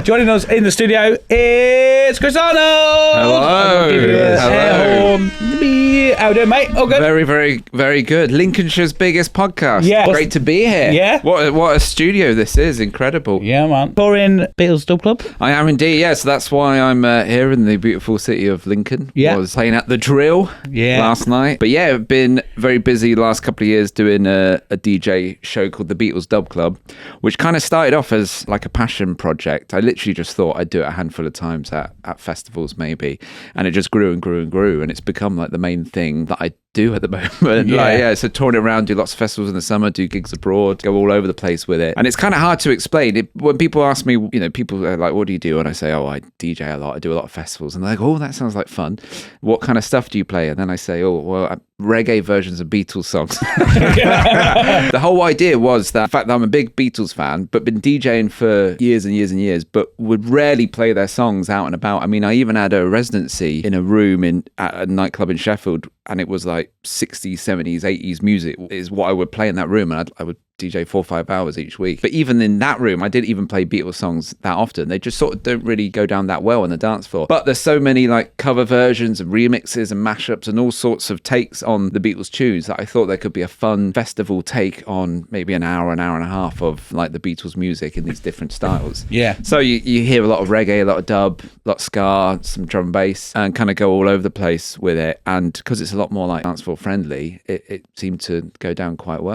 Joining us in the studio is Cristiano. Hello. Hello. How you doing, mate? All good? Very, very, very good. Lincolnshire's biggest podcast. Yeah. Great to be here. Yeah. What a studio this is. Incredible. Yeah, man. Touring Beatles Dub Club. I am indeed, yes. That's why I'm here in the beautiful city of Lincoln. Yeah. I was playing at the Drill last night. But yeah, I've been very busy the last couple of years doing a DJ show called the Beatles Dub Club, which kind of started off as like a passion project. I literally just thought I'd do it a handful of times at festivals maybe. And it just grew and grew and grew. And it's become like the main thing that I do at the moment. So touring around, do lots of festivals in the summer, do gigs abroad, go all over the place with it. And it's kind of hard to explain. When people ask me, people are like, what do you do? And I say, I DJ a lot, I do a lot of festivals. And they're like, oh, that sounds like fun. What kind of stuff do you play? And then I say, reggae versions of Beatles songs. The whole idea was that, in fact, that I'm a big Beatles fan, but been DJing for years and years and years, but would rarely play their songs out and about. I mean, I even had a residency in a room at a nightclub in Sheffield, and it was like 60s, 70s, 80s music is what I would play in that room, and I would DJ 4 or 5 hours each week. But even in that room, I didn't even play Beatles songs that often. They just sort of don't really go down that well on the dance floor. But there's so many like cover versions and remixes and mashups and all sorts of takes on the Beatles tunes that I thought there could be a fun festival take on maybe an hour and a half of like the Beatles music in these different styles. Yeah. So you hear a lot of reggae, a lot of dub, a lot of ska, some drum and bass, and kind of go all over the place with it. And because it's a lot more like dance floor friendly, it seemed to go down quite well.